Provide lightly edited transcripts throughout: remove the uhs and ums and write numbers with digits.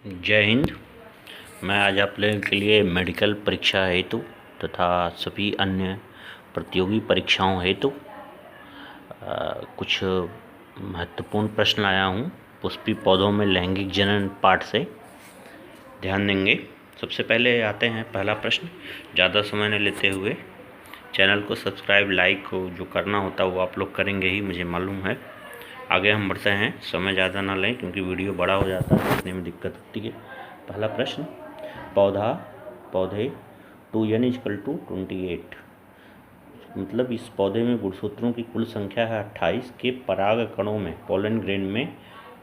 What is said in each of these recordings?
जय हिंद। मैं आज आप लोगों के लिए मेडिकल परीक्षा हेतु तथा सभी अन्य प्रतियोगी परीक्षाओं हेतु कुछ महत्वपूर्ण प्रश्न लाया हूँ। पुष्पी पौधों में लैंगिक जनन पाठ से ध्यान देंगे। सबसे पहले आते हैं पहला प्रश्न। ज़्यादा समय न लेते हुए चैनल को सब्सक्राइब, लाइक जो करना होता है वो आप लोग करेंगे ही, मुझे मालूम है। आगे हम बढ़ते हैं, समय ज़्यादा ना लें क्योंकि वीडियो बड़ा हो जाता है, देखने में दिक्कत होती है। पहला प्रश्न, पौधे 2n = 28, मतलब इस पौधे में गुणसूत्रों की कुल संख्या है 28 के पराग कणों में पोलन ग्रेन में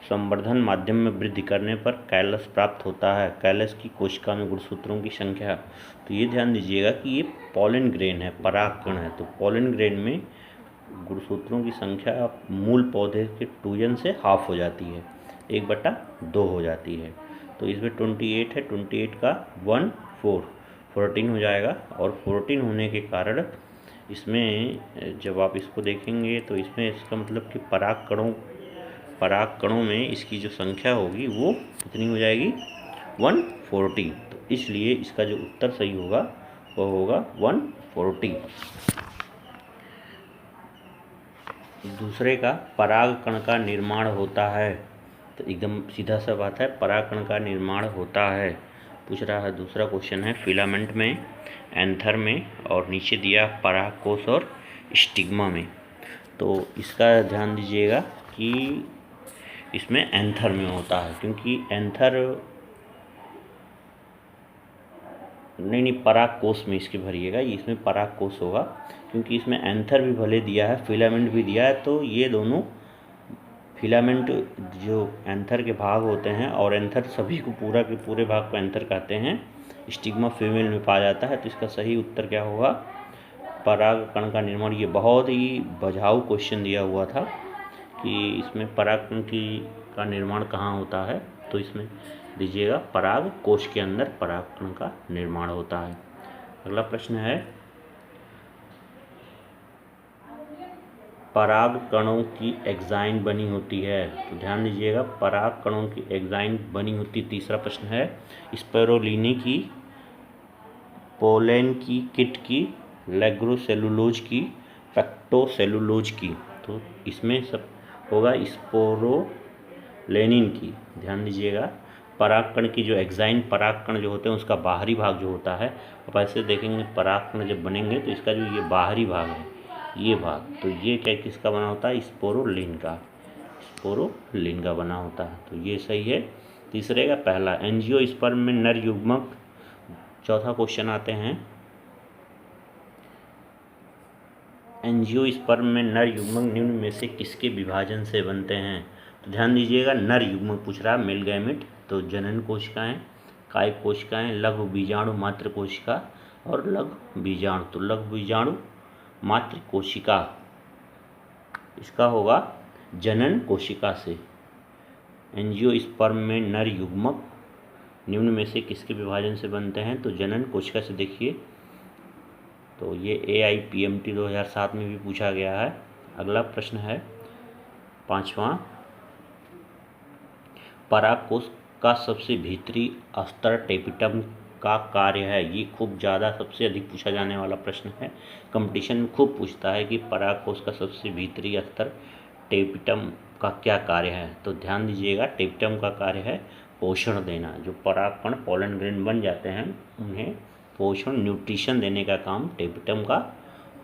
संवर्धन माध्यम में वृद्धि करने पर कैलस प्राप्त होता है। कैलस की कोशिका में गुणसूत्रों की संख्या, तो ये ध्यान दीजिएगा कि ये पोलन ग्रेन है, पराग कण है, तो पोलन ग्रेन में गुणसूत्रों की संख्या मूल पौधे के 2n से हाफ हो जाती है, 1/2 हो जाती है। तो इसमें 28 है, 28 का 1 14 हो जाएगा। और 14 होने के कारण इसमें जब आप इसको देखेंगे तो इसमें इसका मतलब कि पराग कणों में इसकी जो संख्या होगी वो कितनी हो जाएगी, 140। तो इसलिए इसका जो उत्तर सही होगा वो होगा 140। दूसरे का, पराग कण का निर्माण होता है, तो एकदम सीधा सा बात है, पराग कण का निर्माण होता है। पूछ रहा है, दूसरा क्वेश्चन है फिलामेंट में, एंथर में और नीचे दिया परागकोश और स्टिग्मा में। तो इसका ध्यान दीजिएगा कि इसमें एंथर में होता है, क्योंकि एंथर नहीं परागकोश में इसके भरिएगा, इसमें परागकोश होगा, क्योंकि इसमें एंथर भी भले दिया है, फिलामेंट भी दिया है। तो ये दोनों फिलामेंट जो एंथर के भाग होते हैं, और एंथर सभी को पूरा के पूरे भाग को एंथर कहते हैं, स्टिग्मा फीमेल में पाया जाता है। तो इसका सही उत्तर क्या होगा, पराग कण का निर्माण। ये बहुत ही बझाऊ क्वेश्चन दिया हुआ था कि इसमें पराग कण का निर्माण कहाँ होता है, तो इसमें दीजिएगा पराग कोश के अंदर पराग कण का निर्माण होता है। अगला प्रश्न है, पराग कणों की एग्जाइन बनी होती है, तो ध्यान दीजिएगा पराग कणों की एग्जाइन बनी होती। तीसरा प्रश्न है, स्पाइरुलिना की, पोलेन की, किट की, लेग्रोसेलुलोज की, पेक्टोसेलुलोज की। तो इसमें सब होगा स्पोरोलेनिन की। ध्यान दीजिएगा परागकण की जो एग्जाइन परागकण जो होते हैं उसका बाहरी भाग जो होता है, आप ऐसे देखेंगे परागकण जब बनेंगे तो इसका जो ये बाहरी भाग है, ये भाग, तो ये क्या किसका बना होता है, स्पोरोलिन का बना होता है। तो ये सही है। तीसरे का पहला, एंजियोस्पर्म में नर युग्मक। चौथा क्वेश्चन आते हैं, एंजियोस्पर्म में नर युग्मक निम्न में से किसके विभाजन से बनते हैं। तो ध्यान दीजिएगा नर युग्मक पूछ रहा है, मेल गैमेट, तो जनन कोशिकाएं, कायिक कोशिकाएं, लघु बीजाणु मातृ कोशिका और लघु बीजाणु। तो लघु बीजाणु मातृ कोशिका इसका होगा जनन कोशिका से। एंजियोस्पर्म में नर युग्मक निम्न में से किसके विभाजन से बनते हैं, तो जनन कोशिका से। देखिए तो ये AIPMT 2007 में भी पूछा गया है। अगला प्रश्न है पांचवा, परागकोश का सबसे भीतरी स्तर टेपिटम का कार्य है। ये खूब ज़्यादा सबसे अधिक पूछा जाने वाला प्रश्न है, कंपटीशन में खूब पूछता है कि परागकोश का सबसे भीतरी स्तर टेपिटम का क्या कार्य है। तो ध्यान दीजिएगा टेपिटम का कार्य है पोषण देना। जो परागकण पोलन ग्रेन बन जाते हैं उन्हें पोषण, न्यूट्रिशन देने का काम टेपिटम का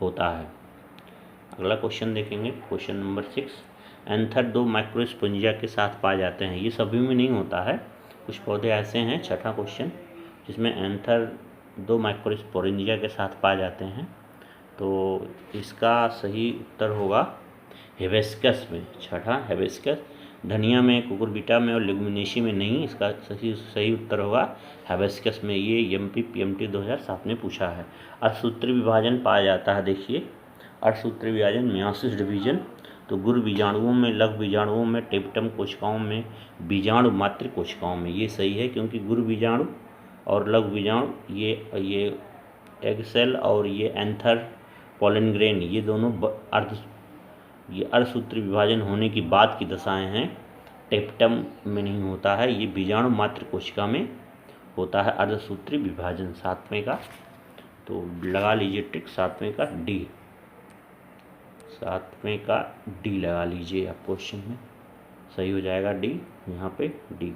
होता है। अगला क्वेश्चन देखेंगे, क्वेश्चन नंबर 6, एंथर 2 माइक्रोस्पोंजिया के साथ पाए जाते हैं। ये सभी में नहीं होता है, कुछ पौधे ऐसे हैं, छठा क्वेश्चन, जिसमें एंथर 2 माइक्रोस्पोंजिया के साथ पाए जाते हैं। तो इसका सही उत्तर होगा हिबिस्कस में, छठा हिबिस्कस। धनिया में, कुकुरबिटा में और लेगुमिनेसी में नहीं, इसका सही उत्तर होगा हिबिस्कस में। ये MPPMT 2007 में पूछा है। अर्धसूत्री विभाजन पाया जाता है, देखिए अर्धसूत्री विभाजन, मेयोसिस डिवीजन। तो गुरु बीजाणुओं में, लघु बीजाणुओं में, टेपिटम कोशिकाओं में, बीजाणु मातृ कोशिकाओं में। ये सही है, क्योंकि गुरु बीजाणु और लघु बीजाणु ये एग सेल और ये एंथर पोलन ग्रेन, ये दोनों अर्धसूत्री विभाजन होने की बाद की दशाएं हैं। टेपिटम में नहीं होता है, ये बीजाणु मात्र कोशिका में होता है। अर्धसूत्री विभाजन 7वें का, तो लगा लीजिए टिक 7वें का डी, 7वें का डी लगा लीजिए आप क्वेश्चन में, सही हो जाएगा डी, यहाँ पे डी।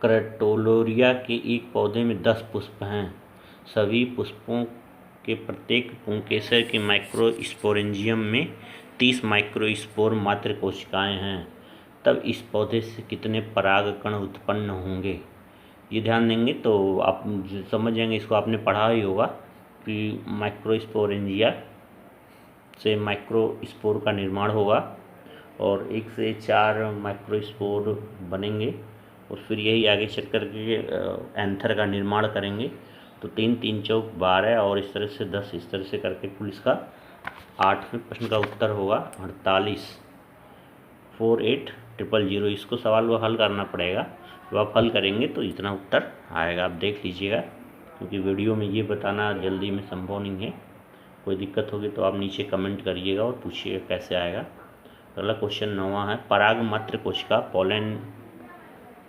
क्रटोलोरिया के एक पौधे में 10 पुष्प हैं, सभी पुष्पों के प्रत्येक पुंकेसर के माइक्रोस्पोरेंजियम में 30 माइक्रोस्पोर मात्र कोशिकाएं हैं, तब इस पौधे से कितने परागकण उत्पन्न होंगे। ये ध्यान देंगे तो आप समझ जाएंगे, इसको आपने पढ़ा ही होगा कि माइक्रोस्पोरेंजिया से माइक्रोस्पोर का निर्माण होगा और 1 से 4 माइक्रोस्पोर बनेंगे और फिर यही आगे चल कर के एंथर का निर्माण करेंगे। तो 3 3 चौक 12 और इस तरह से 10, इस तरह से करके कुल इसका 8वें प्रश्न का उत्तर होगा 48 4800। इसको सवाल वो हल करना पड़ेगा, तो आप हल करेंगे तो इतना उत्तर आएगा, आप देख लीजिएगा, क्योंकि वीडियो में ये बताना जल्दी में संभव नहीं है। कोई दिक्कत होगी तो आप नीचे कमेंट करिएगा और पूछिएगा कैसे आएगा। अगला क्वेश्चन 9वां है, पराग मात्र कोशिका पोलन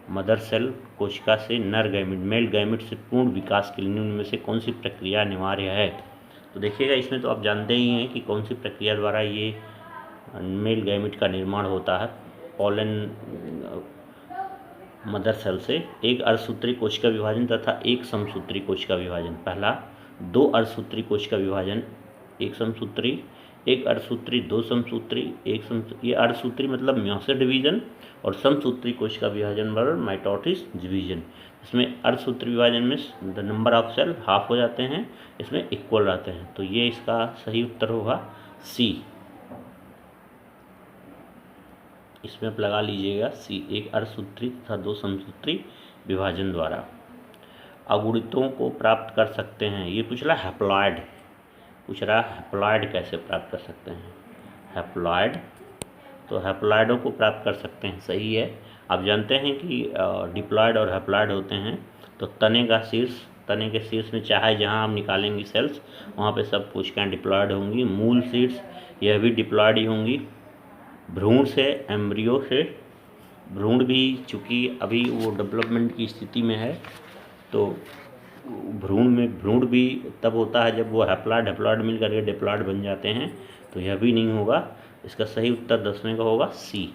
मदर सेल कोशिका से नर गैमिट मेल गैमिट से पूर्ण विकास के लिए निम्न में से कौन सी प्रक्रिया अनिवार्य है। तो देखिएगा, इसमें तो आप जानते ही हैं कि कौन सी प्रक्रिया द्वारा ये मेल गैमिट का निर्माण होता है पोलन मदर सेल से। एक अर्धसूत्री कोशिका विभाजन तथा एक समसूत्री कोशिका विभाजन। पहला, 2 अर्धसूत्री कोशिका विभाजन, एक समसूत्री, एक अर्धसूत्री, 2 समसूत्री, ये अर्धसूत्री मतलब म्योसिस डिवीजन और समसूत्री कोशिका विभाजन बराबर माइटोसिस डिवीजन। इसमें अर्धसूत्री विभाजन में the number of cell half हो जाते हैं, इसमें इक्वल रहते हैं, तो ये इसका सही उत्तर होगा सी। इसमें आप लगा लीजिएगा सी, एक अर्धसूत्री तथा 2 समसूत्री विभाजन द्वारा। अगुणितों को प्राप्त कर सकते हैं, ये पूछ रहा हैप्लॉइड, हैप्लॉइड कैसे प्राप्त कर सकते हैं। हैप्लॉइड, तो हैप्लॉइडों को प्राप्त कर सकते हैं, सही है। आप जानते हैं कि डिप्लॉइड और हैप्लॉइड होते हैं। तो तने के शीर्ष में चाहे जहां हम निकालेंगे सेल्स वहां पे सब कोशिकाएं डिप्लॉइड होंगी। मूल शीर्ष यह भी डिप्लॉइड ही होंगी। भ्रूण से एम्ब्रियो से, भ्रूण भी चूँकि अभी वो डेवलपमेंट की स्थिति में है, तो भ्रूण भी तब होता है जब वो हैप्लॉइड मिल करके डिप्लॉइड बन जाते हैं, तो यह भी नहीं होगा। इसका सही उत्तर 10वें का होगा सी,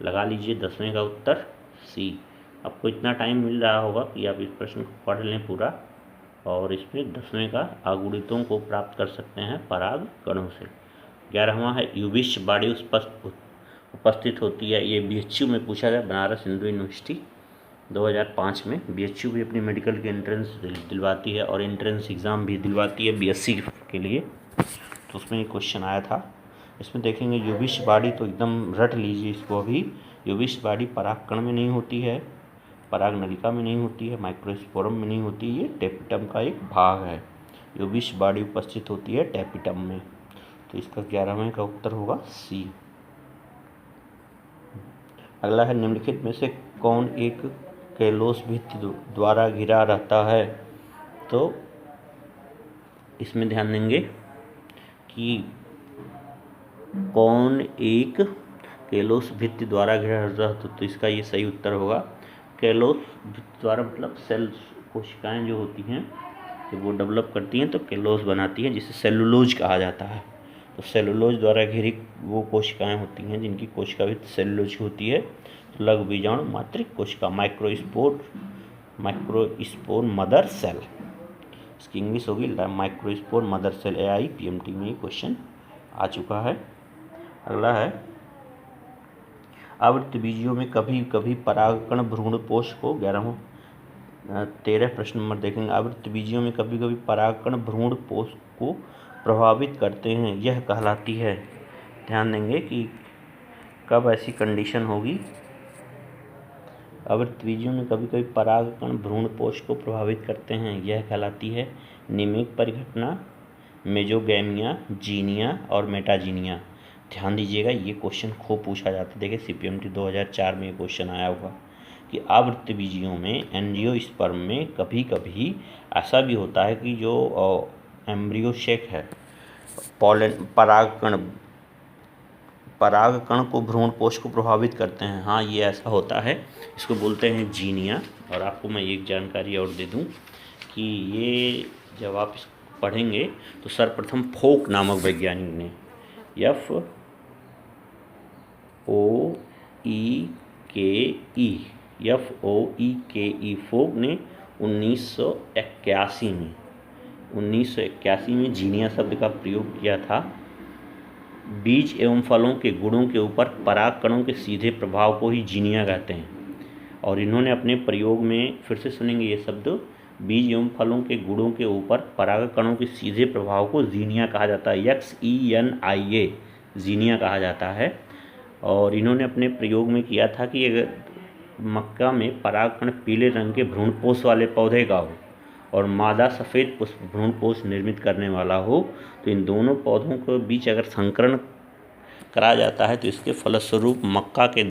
लगा लीजिए 10वें का उत्तर सी। आपको इतना टाइम मिल रहा होगा कि आप इस प्रश्न को पढ़ लें पूरा, और इसमें 10वें का अगुणितों को प्राप्त कर सकते हैं पराग कणों से। 11वां है, युविश बाड़ी उपस्थित होती है, ये BHU में पूछा गया, बनारस हिंदू यूनिवर्सिटी 2005 में। BHU भी अपनी मेडिकल की एंट्रेंस दिलवाती है और एंट्रेंस एग्ज़ाम भी दिलवाती है BSc के लिए, तो उसमें ये क्वेश्चन आया था। इसमें देखेंगे युविश बाड़ी, तो एकदम रट लीजिए इसको अभी। युविश बाड़ी परागकण में नहीं होती है, पराग नलिका में नहीं होती है, माइक्रोस्पोरम में नहीं होती, ये टेपिटम का एक भाग है। युविश बाड़ी उपस्थित होती है टेपिटम में, तो इसका 11वें का उत्तर होगा सी। अगला है, निम्नलिखित में से कौन एक कैलोस भित्ति द्वारा घिरा रहता है। तो इसमें ध्यान देंगे कि कौन एक कैलोस भित्ति द्वारा घिरा रहता है, तो इसका ये सही उत्तर होगा। कैलोस भित्ति द्वारा मतलब सेल्स, कोशिकाएं जो होती हैं जब वो डेवलप करती हैं तो कैलोस बनाती हैं, जिसे सेलुलोज कहा जाता है। तो सेलुलोज द्वारा घिरी वो कोशिकाएं होती हैं जिनकी कोशिका भित्ति सेलुलोज होती है। लघु बीजाणु मात्रिक कोशिका, माइक्रोस्पोर मदर सेल, इसकी इंग्लिश होगी माइक्रोस्पोर मदर सेल। AIPMT में ये क्वेश्चन आ चुका है। अगला है, आवृत्तबीजियों में कभी कभी परागकण भ्रूणपोष को 13 प्रश्न नंबर देखेंगे। आवृत्तबीजियों में कभी कभी परागकण भ्रूणपोष को प्रभावित करते हैं, यह कहलाती है। ध्यान देंगे कि कब ऐसी कंडीशन होगी। आवृत्तबीजियों में कभी कभी परागकण भ्रूणपोष को प्रभावित करते हैं, यह कहलाती है निमिक परिघटना, मेजोगैमिया, जीनिया और मेटाजीनिया। ध्यान दीजिएगा, ये क्वेश्चन खूब पूछा जाता है। देखिए CPMT 2004 में ये क्वेश्चन आया हुआ कि आवृत्तबीजियों में एंजियोस्पर्म में कभी कभी ऐसा भी होता है कि जो एम्ब्रियो शेक है, परागकण परागकण को भ्रूणपोष को प्रभावित करते हैं। हाँ, ये ऐसा होता है, इसको बोलते हैं जीनिया। और आपको मैं एक जानकारी और दे दूं कि ये जब आप इसको पढ़ेंगे तो सर्वप्रथम फोक नामक वैज्ञानिक ने FOEKE फोक ने 1981 में जीनिया शब्द का प्रयोग किया था। बीज एवं फलों के गुणों के ऊपर परागकणों के सीधे प्रभाव को ही जीनिया कहते हैं। और इन्होंने अपने प्रयोग में, फिर से सुनेंगे ये शब्द, बीज एवं फलों के गुणों के ऊपर परागकणों के सीधे प्रभाव को जीनिया कहा जाता है। XENIA जीनिया कहा जाता है। और इन्होंने अपने प्रयोग में किया था कि अगर मक्का में परागकण पीले रंग के भ्रूणपोष वाले पौधे का हो और मादा सफ़ेद पुष्प भ्रूणपोष निर्मित करने वाला हो, तो इन दोनों पौधों के बीच अगर संकरण कराया जाता है तो इसके फलस्वरूप मक्का के